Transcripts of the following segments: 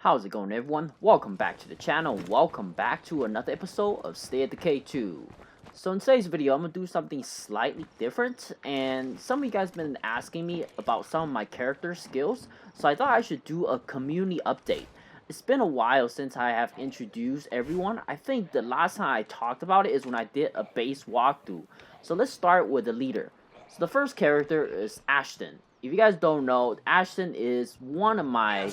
How's it going, everyone? Welcome back to the channel. Welcome back to another episode of Stay at Decay 2. So in today's video, I'm going to do something slightly different, and some of you guys have been asking me about some of my character skills, so I thought I should do a community update. It's been a while since I have introduced everyone. I think the last time I talked about it is when I did a base walkthrough. So let's start with the leader. So the first character is Ashton. If you guys don't know, Ashton is one of my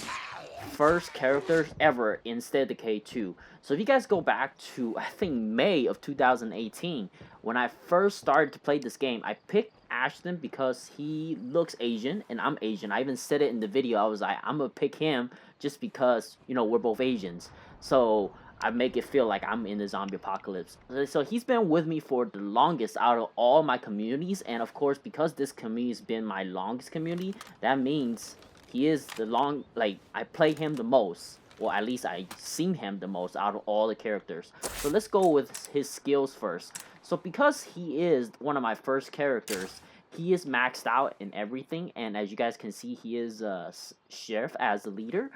first characters ever in Stay at Decay 2. So if you guys go back to, I think, May of 2018, when I first started to play this game, I picked Ashton because he looks Asian, and I'm Asian. I even said it in the video. I was like, I'm gonna pick him just because, you know, we're both Asians. So I make it feel like I'm in the zombie apocalypse. So he's been with me for the longest out of all my communities, and of course, because this community has been my longest community, that means he is I play him the most, or at least I seen him the most out of all the characters. So let's go with his skills first. So because he is one of my first characters, he is maxed out in everything, and as you guys can see, he is Sheriff as the leader,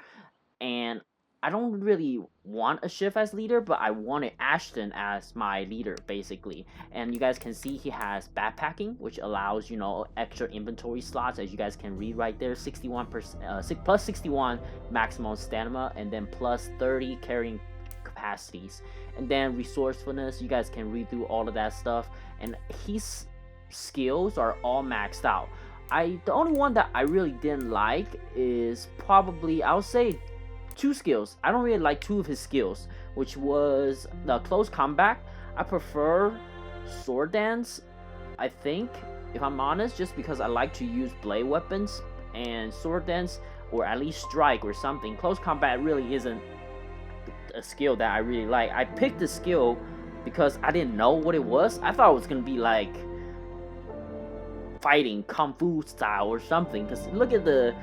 and I don't really want a Sheriff as leader, but I wanted Ashton as my leader, basically. And you guys can see he has backpacking, which allows, you know, extra inventory slots, as you guys can read right there. 61%, plus 61 maximum stamina, and then plus 30 carrying capacities. And then resourcefulness, you guys can read through all of that stuff. And his skills are all maxed out. The only one that I really didn't like is probably, I would say, two skills. I don't really like two of his skills, which was the close combat. I prefer sword dance, I think, if I'm honest, just because I like to use blade weapons, and sword dance, or at least strike or something. Close combat really isn't a skill that I really like. I picked the skill because I didn't know what it was. I thought it was gonna be like fighting kung fu style or something, because look at the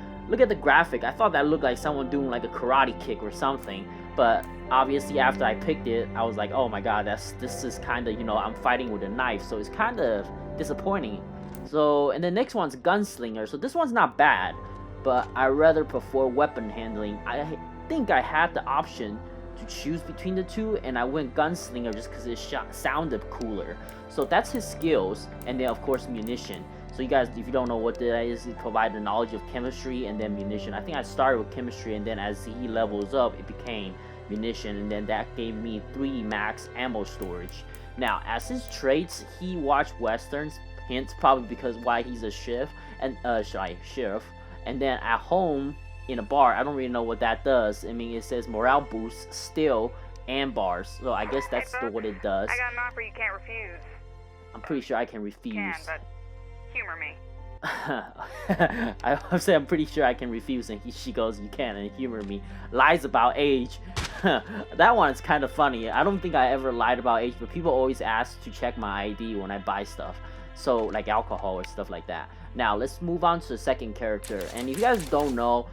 graphic. I thought that looked like someone doing like a karate kick or something, but obviously after I picked it, I was like, oh my god, this is kind of, you know, I'm fighting with a knife, so it's kind of disappointing. So, and the next one's gunslinger. So this one's not bad, but I rather prefer weapon handling. I think I had the option to choose between the two, and I went gunslinger just because it sounded cooler. So that's his skills, and then of course munition. So you guys, if you don't know what that is, it provides the knowledge of chemistry and then munition. I think I started with chemistry, and then as he levels up, it became munition, and then that gave me 3 max ammo storage. Now, as his traits, he watched westerns, hence probably because why he's a sheriff, and sheriff. And then at home in a bar, I don't really know what that does. I mean, it says morale boost, still, and bars. So I guess that's what it does. I got an offer you can't refuse. I'm pretty sure I can refuse. Can, but humor me. I'm saying I'm pretty sure I can refuse, and she goes, you can, and humor me. Lies about age. That one is kind of funny. I don't think I ever lied about age, but people always ask to check my ID when I buy stuff, so like alcohol or stuff like that. Now let's move on to the second character, and if you guys don't know,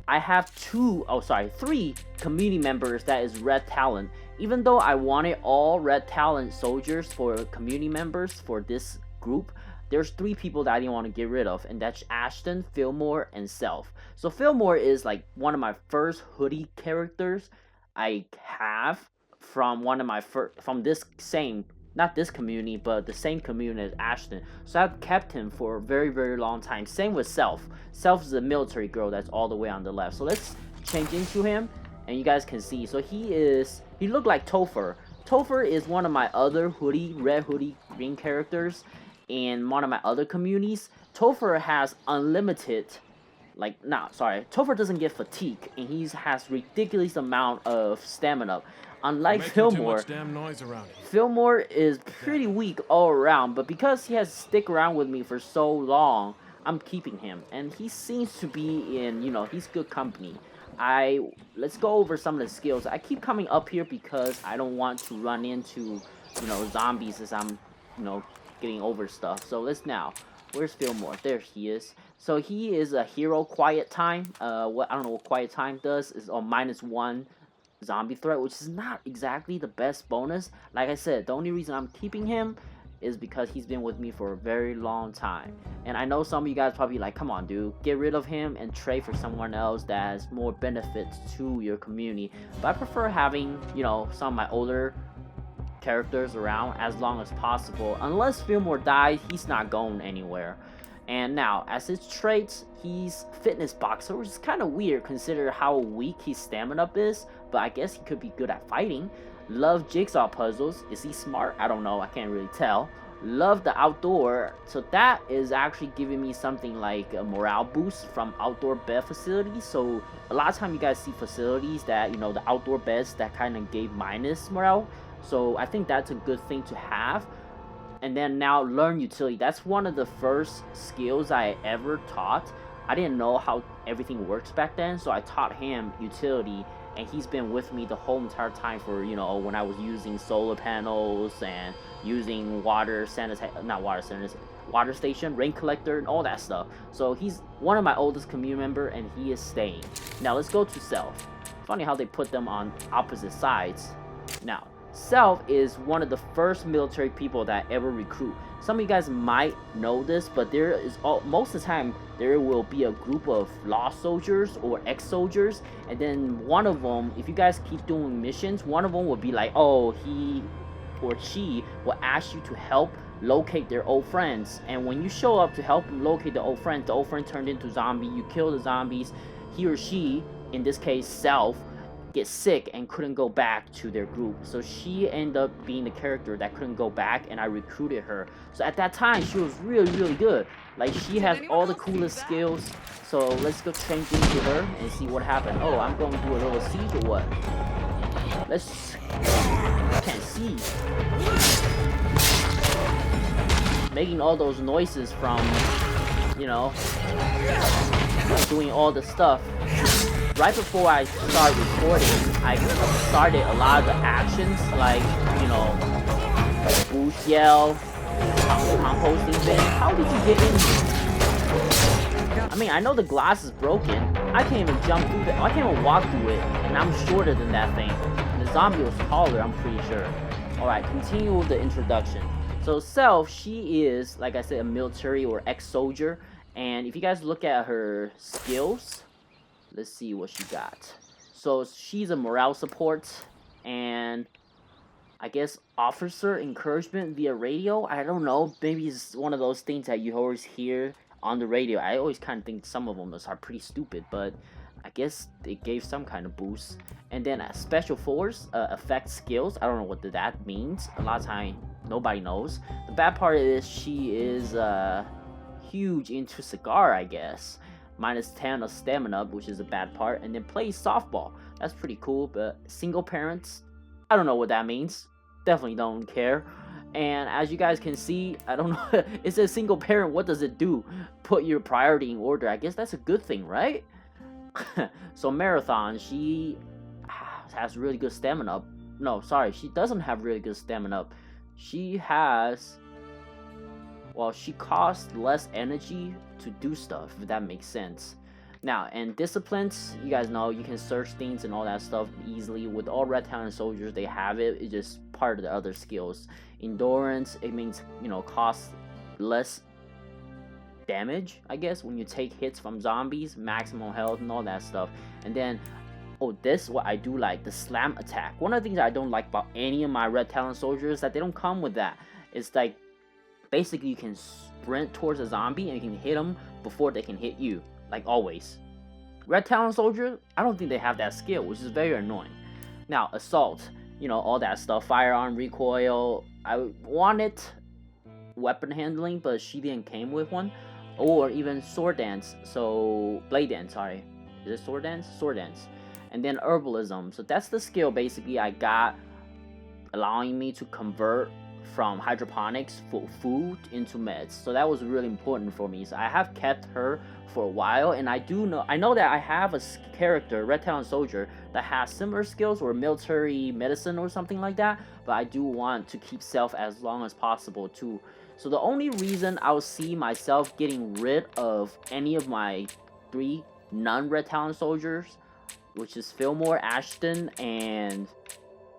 I have 3 community members that is Red Talon. Even though I wanted all Red Talon soldiers for community members for this group, there's 3 people that I didn't want to get rid of, and that's Ashton, Fillmore, and Self. So Fillmore is like one of my first hoodie characters I have from one of my from this same, not this community, but the same community as Ashton. So I've kept him for a very, very long time. Same with Self. Self is a military girl that's all the way on the left. So let's change into him, and you guys can see. So he looked like Topher. Topher is one of my other red hoodie green characters in one of my other communities. Topher has unlimited, Topher doesn't get fatigue, and he has ridiculous amount of stamina. Unlike Fillmore, Fillmore is pretty weak all around, but because he has stick around with me for so long, I'm keeping him, and he seems to be in, you know, he's good company. Let's go over some of the skills. I keep coming up here because I don't want to run into, you know, zombies as I'm, you know, getting over stuff. So where's Fillmore? There he is. So he is a hero quiet time. I don't know what quiet time does. Is on -1 zombie threat, which is not exactly the best bonus. Like I said, the only reason I'm keeping him is because he's been with me for a very long time. And I know some of you guys probably like, come on dude, get rid of him and trade for someone else that has more benefits to your community. But I prefer having, you know, some of my older characters around as long as possible. Unless Fillmore dies, he's not going anywhere. And now, as his traits, he's fitness boxer, which is kind of weird considering how weak his stamina up is, but I guess he could be good at fighting. Love jigsaw puzzles. Is he smart? I don't know, I can't really tell. Love the outdoor, so that is actually giving me something like a morale boost from outdoor bed facilities. So a lot of time you guys see facilities that, you know, the outdoor beds that kind of gave minus morale. So I think that's a good thing to have. And then now learn utility. That's one of the first skills I ever taught. I didn't know how everything works back then, so I taught him utility, and he's been with me the whole entire time for, you know, when I was using solar panels and using water station, rain collector, and all that stuff. So he's one of my oldest community member, and he is staying. Now let's go to Self. Funny how they put them on opposite sides. Now Self is one of the first military people that I ever recruit. Some of you guys might know this, but there is most of the time there will be a group of lost soldiers or ex-soldiers, and then one of them, if you guys keep doing missions, one of them will be like, oh, he or she will ask you to help locate their old friends, and when you show up to help them locate the old friend turned into zombie, you kill the zombies, he or she, in this case Self, get sick and couldn't go back to their group. So she ended up being the character that couldn't go back, and I recruited her. So at that time, she was really good. Like, she has all the coolest skills. So let's go change into her and see what happened. Oh, I'm going to do a little siege or what? Let's... I can't see. Making all those noises from, you know, doing all the stuff. Right before I start recording, I started a lot of the actions, like, you know, boost yell, composting bin. How did you get in here? I mean, I know the glass is broken. I can't even jump through it. I can't even walk through it, and I'm shorter than that thing. And the zombie was taller, I'm pretty sure. Alright, continue with the introduction. So Self, she is, like I said, a military or ex-soldier. And if you guys look at her skills, let's see what she got. So she's a morale support and I guess officer encouragement via radio. I don't know. Maybe it's one of those things that you always hear on the radio. I always kind of think some of them are pretty stupid, but I guess it gave some kind of boost. And then a special force effect skills. I don't know what that means. A lot of time nobody knows. The bad part is she is huge into cigar, I guess. -10 of stamina, which is a bad part, and then plays softball. That's pretty cool, but single parents, I don't know what that means. Definitely don't care. And as you guys can see, I don't know, it says single parent, what does it do? Put your priority in order. I guess that's a good thing, right? So Marathon, she has really good stamina. No, sorry, she doesn't have really good stamina. She has... well, she costs less energy to do stuff, if that makes sense. Now, and disciplines, you guys know you can search things and all that stuff easily. With all Red Talon soldiers, they have it. It's just part of the other skills. Endurance, it means, you know, costs less damage, I guess, when you take hits from zombies, maximum health and all that stuff. And then, oh, this is what I do like, the slam attack. One of the things I don't like about any of my Red Talon soldiers is that they don't come with that. It's like, basically you can sprint towards a zombie and you can hit them before they can hit you, like always. Red Talon soldier, I don't think they have that skill, which is very annoying. Now, assault, you know, all that stuff, firearm, recoil. I wanted weapon handling, but she didn't came with one. Or even sword dance, so blade dance, sorry. Is it sword dance? Sword dance. And then herbalism. So that's the skill basically I got, allowing me to convert from hydroponics for food into meds. So that was really important for me. So I have kept her for a while, and I know that I have a character, Red Talon soldier, that has similar skills or military medicine or something like that, but I do want to keep Self as long as possible too. So the only reason I'll see myself getting rid of any of my 3 non-Red Talon soldiers, which is Fillmore, Ashton, and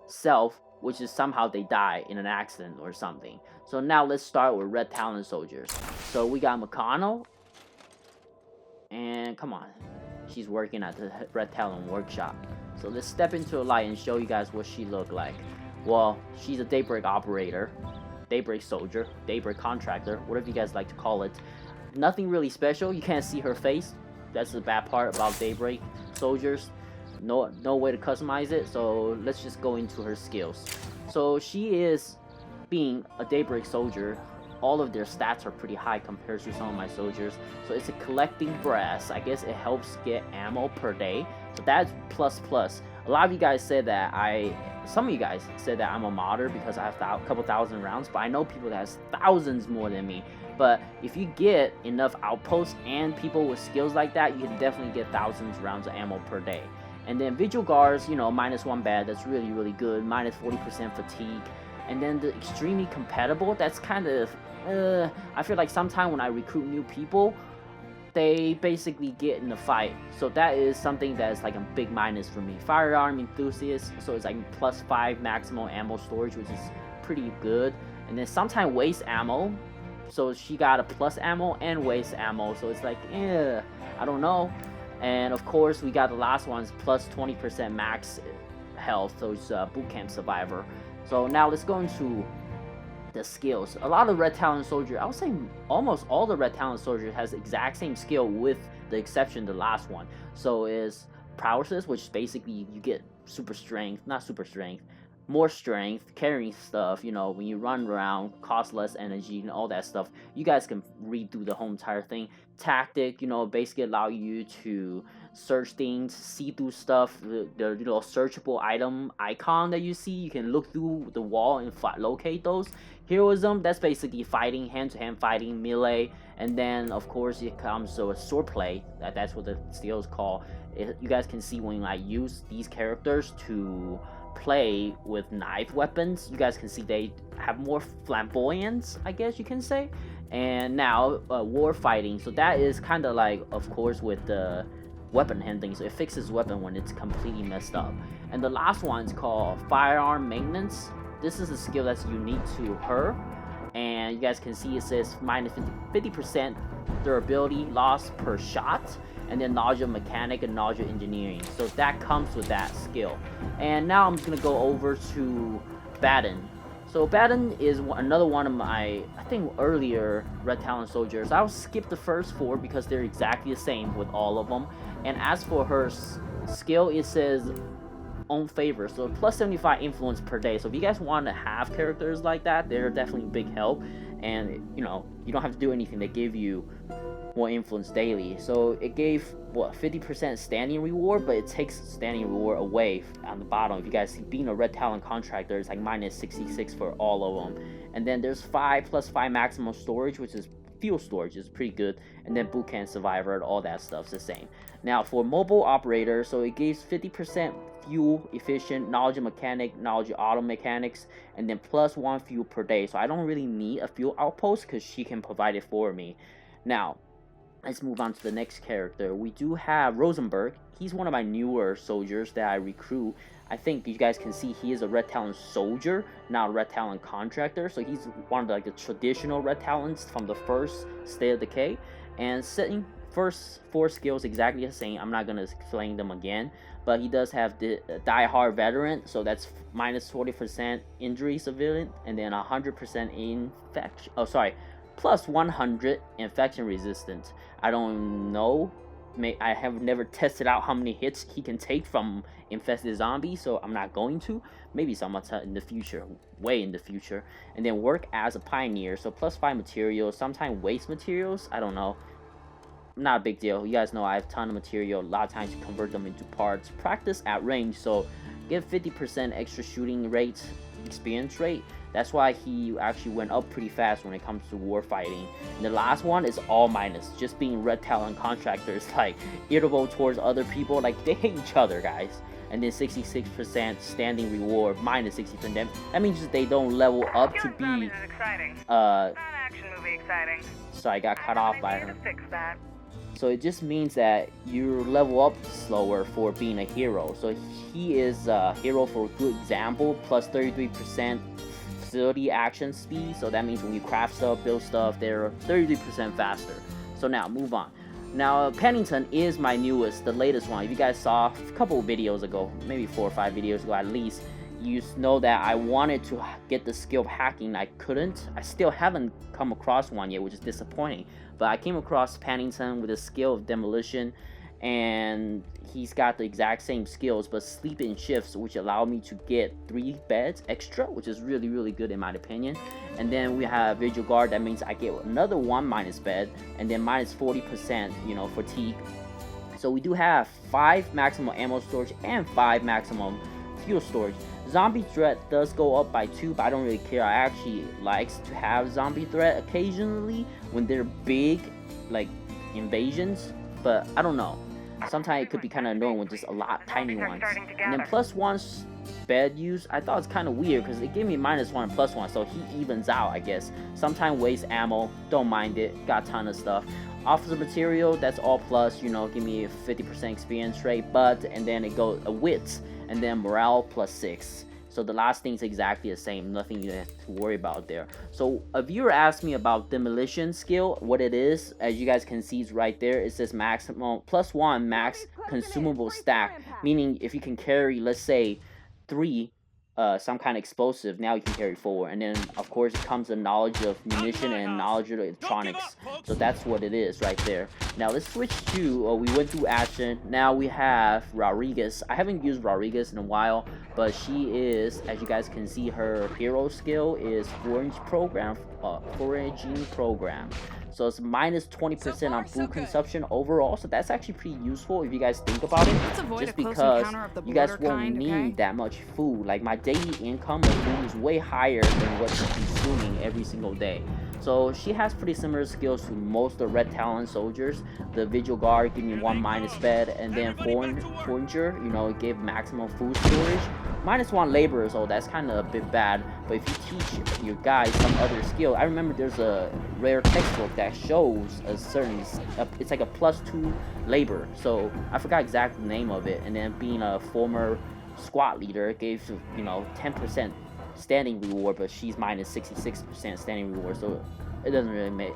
Self, which is somehow they die in an accident or something. So now let's start with Red Talon soldiers. So we got McConnell, and come on, she's working at the Red Talon workshop. So let's step into a light and show you guys what she looked like. Well, she's a Daybreak operator, Daybreak soldier, Daybreak contractor, whatever you guys like to call it. Nothing really special. You can't see her face. That's the bad part about Daybreak soldiers. No way to customize it. So let's just go into her skills. So she is, being a Daybreak soldier, all of their stats are pretty high compared to some of my soldiers. So it's a collecting brass. I guess it helps get ammo per day. So that's plus. A lot of you guys said that some of you guys said that I'm a modder because I have a couple thousand rounds, but I know people that has thousands more than me. But if you get enough outposts and people with skills like that, you can definitely get thousands rounds of ammo per day. And then Vigil Guards, you know, -1 bad, that's really good. -40% fatigue. And then the extremely compatible, that's kind of, I feel like sometimes when I recruit new people, they basically get in a fight. So that is something that's like a big minus for me. Firearm enthusiast, so it's like +5 maximum ammo storage, which is pretty good. And then sometimes waste ammo. So she got a plus ammo and waste ammo. So it's like, I don't know. And of course, we got the last one's plus 20% max health. So it's boot camp survivor. So now let's go into the skills. A lot of Red Talon soldier, I would say almost all the Red Talon soldiers has the exact same skill with the exception the last one. So is prowesses, which basically you get more strength, carrying stuff, you know, when you run around, cost less energy and all that stuff. You guys can redo the whole entire thing. Tactic, you know, basically allow you to search things, see through stuff. The little searchable item icon that you see, you can look through the wall and locate those. Heroism, that's basically fighting, hand-to-hand fighting, melee. And then of course it comes to a swordplay. That's what the skill is called. You guys can see when I use these characters to play with knife weapons, you guys can see they have more flamboyance, I guess you can say. And now war fighting, so that is kind of like, of course, with the weapon handling, so it fixes weapon when it's completely messed up. And the last one is called firearm maintenance. This is a skill that's unique to her, and you guys can see it says -50% durability loss per shot, and then knowledge of mechanic and knowledge of engineering. So that comes with that skill. And now I'm just gonna go over to Baden. So Baden is another one of my, I think, earlier Red Talon soldiers. I'll skip the first 4 because they're exactly the same with all of them. And as for her skill, it says own favor, so +75 influence per day. So if you guys want to have characters like that, they're definitely a big help. And you know, you don't have to do anything, they give you more influence daily. So it gave what, 50% standing reward, but it takes standing reward away on the bottom. If you guys see, being a Red Talon contractor, it's like -66 for all of them. And then there's 5 + 5 maximum storage, which is fuel storage, is pretty good. And then boot camp survivor and all that stuff's the same. Now for mobile operator, so it gives 50% fuel efficient, knowledge of mechanic, knowledge of auto mechanics, and then +1 fuel per day. So I don't really need a fuel outpost because she can provide it for me. Now let's move on to the next character. We do have Rosenberg. He's one of my newer soldiers that I recruit. I think you guys can see he is a Red Talon soldier, not a Red Talon contractor. So he's one of the traditional Red Talons from the first State of Decay. And setting first 4 skills exactly the same. I'm not gonna explain them again, but he does have the die-hard veteran. So that's -40% injury civilian, and then 100% infection. Oh, sorry. +100 infection resistance. I don't know. I have never tested out how many hits he can take from infested zombies, so I'm not going to. Maybe sometime in the future, way in the future. And then work as a pioneer, so +5 materials, sometimes waste materials. I don't know. Not a big deal. You guys know I have a ton of material. A lot of times you convert them into parts. Practice at range, so get 50% extra shooting rate, experience rate. That's why he actually went up pretty fast when it comes to war fighting. And the last one is all minus. Just being Red Talon contractors, like irritable towards other people, like they hate each other, guys. And then 66% standing reward, -60%. That means they don't level up to be Not action movie exciting. So I got cut off by her. To fix that. So it just means that you level up slower for being a hero. So he is a hero for good example, plus 33% facility action speed. So that means when you craft stuff, build stuff, they're 33% faster. So now move on. Now Pennington is my newest, the latest one. If you guys saw a couple of videos ago, maybe 4 or 5 videos ago at least, you know that I wanted to get the skill of hacking. I couldn't. I still haven't come across one yet, which is disappointing. But I came across Pennington with a skill of demolition, and he's got the exact same skills, but sleep in shifts, which allow me to get 3 beds extra, which is really, really good in my opinion. And then we have Vigil Guard. That means I get another 1 minus bed, and then minus 40%, fatigue. So we do have 5 maximum ammo storage and 5 maximum fuel storage. Zombie threat does go up by 2, but I don't really care. I actually likes to have zombie threat occasionally when they're big, like invasions, but I don't know. Sometimes it could be kind of annoying when just a lot tiny ones. And then +1 bed use, I thought it's kind of weird because it gave me -1 and +1, so he evens out, I guess. Sometimes waste ammo, don't mind it, got a ton of stuff. Officer material, that's all plus, give me a 50% experience rate, and then it goes a wits, and then morale +6. So the last thing's exactly the same, nothing you have to worry about there. So a viewer asked me about demolition skill, what it is. As you guys can see, it's right there. It says maximum +1 max consumable stack, meaning if you can carry, let's say, 3 some kind of explosive, now you can carry 4. And then of course it comes the knowledge of munition and knowledge of electronics. So that's what it is right there. Now let's switch to we went through Ashton. Now we have Rodriguez. I haven't used Rodriguez in a while, but she is, as you guys can see, her hero skill is foraging program. So it's minus 20% on food consumption overall. So that's actually pretty useful if you guys think about it. Just because you guys won't need that much food. Like my daily income of food is way higher than what you're consuming every single day. So she has pretty similar skills to most of the Red Talon soldiers. The Vigil Guard give me 1 minus bed, and then Forager, give maximum food storage. -1 labor, so that's kind of a bit bad. But if you teach your guys some other skill, I remember there's a rare textbook that shows a certain, it's like a +2 labor. So I forgot exact name of it. And then being a former squad leader, it gave 10% standing reward, but she's minus 66% standing reward. So it doesn't really make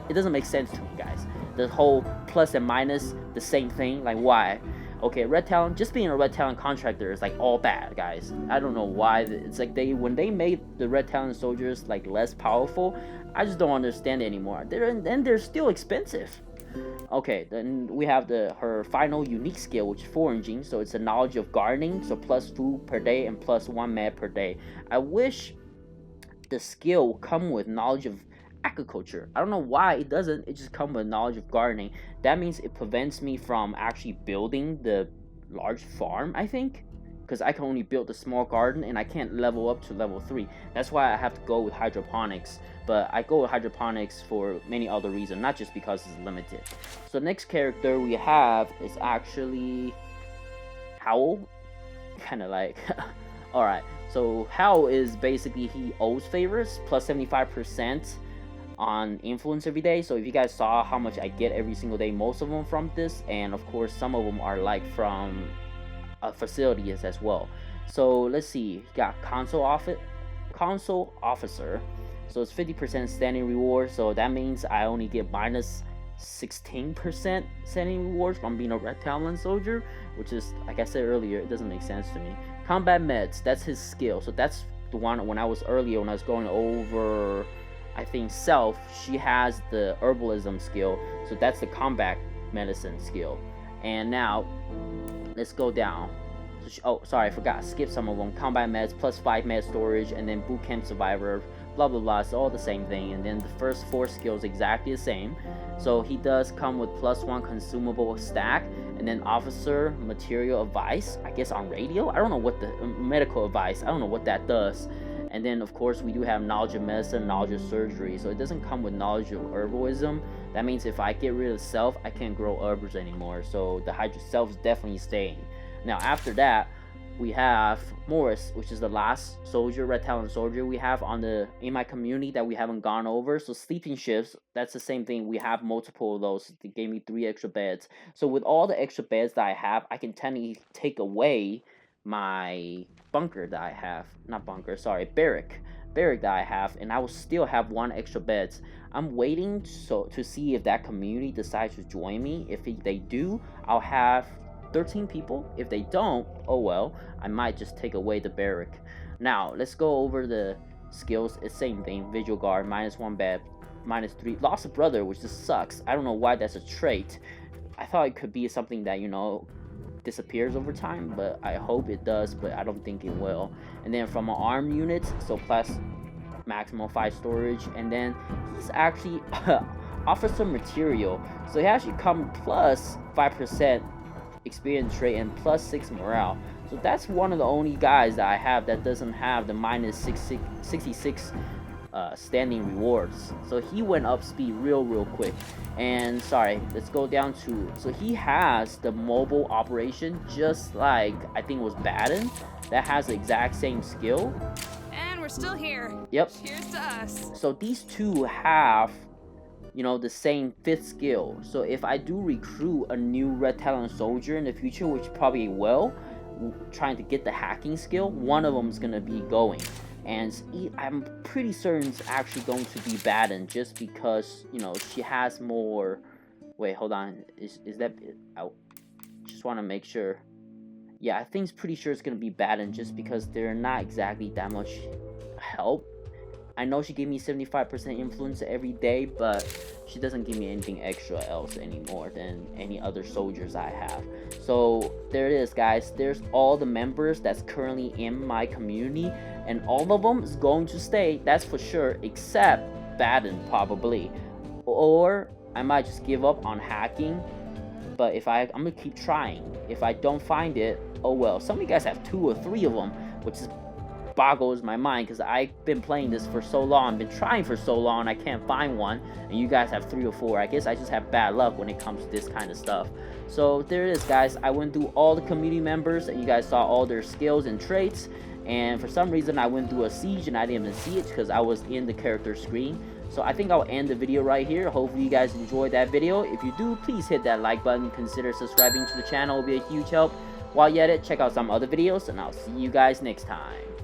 it doesn't make sense to me, guys. The whole plus and minus the same thing. Like why? Okay, Red Talon, just being a Red Talon contractor is like all bad, guys. I don't know why. It's like when they made the Red Talon soldiers like less powerful, I just don't understand it anymore. They're still expensive. Okay, then we have her final unique skill, which is foraging. So it's a knowledge of gardening, so plus food per day and +1 med per day. I wish the skill would come with knowledge of agriculture. I don't know why it doesn't. It just comes with knowledge of gardening. That means it prevents me from actually building the large farm, I think, because I can only build the small garden and I can't level up to level 3. That's why I have to go with hydroponics. But I go with hydroponics for many other reasons, not just because it's limited. So the next character we have is actually Howl. Kind of like alright, so Howl is basically, he owes favors plus 75% on influence every day. So if you guys saw how much I get every single day, most of them from this, and of course some of them are like from facilities as well. So let's see, you got console officer, so it's 50% standing reward. So that means I only get minus 16% standing rewards from being a Red Talon soldier, which is, like I said earlier, it doesn't make sense to me. Combat meds, that's his skill. So that's the one when I was going over, I think, Self, she has the herbalism skill. So that's the combat medicine skill. And now let's go down. Oh, sorry, I forgot. Skip some of them. Combat meds +5 med storage, and then boot camp survivor, blah blah blah. It's all the same thing. And then the first 4 skills exactly the same. So he does come with +1 consumable stack, and then officer material advice, I guess on radio. I don't know what the medical advice. I don't know what that does. And then of course we do have knowledge of medicine, knowledge of surgery. So it doesn't come with knowledge of herbalism. That means if I get rid of Self, I can't grow herbs anymore. So the Hydra Self is definitely staying. Now after that, we have Morris, which is the last soldier, Red Talon soldier we have in my community that we haven't gone over. So sleeping shifts, that's the same thing. We have multiple of those. They gave me 3 extra beds. So with all the extra beds that I have, I can technically take away my bunker that I have. Not bunker, sorry, barrack that I have, and I will still have 1 extra beds. I'm waiting to see if that community decides to join me. If they do, I'll have 13 people. If they don't, oh well, I might just take away the barrack. Now let's go over the skills. It's same thing. Visual guard, -1 bed, -3. Lost a brother, which just sucks. I don't know why that's a trait. I thought it could be something that, you know, disappears over time, but I hope it does, but I don't think it will. And then from an arm unit, so plus maximum 5 storage, and then he's actually officer material, so he actually come plus 5% experience trait and plus 6 morale. So that's one of the only guys that I have that doesn't have the -66 standing rewards. So he went up speed real quick. And sorry, let's go down to, so he has the mobile operation just like I think it was Baden, that has the exact same skill. And we're still here. Yep. Cheers to us. So these two have, you know, the same 5th skill. So if I do recruit a new Red Talon soldier in the future, which probably will, trying to get the hacking skill, one of them is gonna be going. And I'm pretty certain it's actually going to be Baden, just because, you know, she has more. Wait, hold on. Is that? I just want to make sure. Yeah, I think it's pretty sure it's gonna be Baden, just because they're not exactly that much help. I know she gave me 75% influence every day, but she doesn't give me anything extra else anymore than any other soldiers I have. So there it is, guys. There's all the members that's currently in my community, and all of them is going to stay, that's for sure, except Baden probably. Or I might just give up on hacking, but I'm gonna keep trying. If I don't find it, oh well. Some of you guys have 2 or 3 of them, which is boggles my mind, because I've been playing this for so long, been trying for so long, I can't find one, and you guys have 3 or 4. I guess I just have bad luck when it comes to this kind of stuff. So there it is, guys. I went through all the community members, and you guys saw all their skills and traits. And for some reason I went through a siege and I didn't even see it because I was in the character screen. So I think I'll end the video right here. Hopefully you guys enjoyed that video. If you do, please hit that like button. Consider subscribing to the channel. It will be a huge help. While you're at it, check out some other videos, and I'll see you guys next time.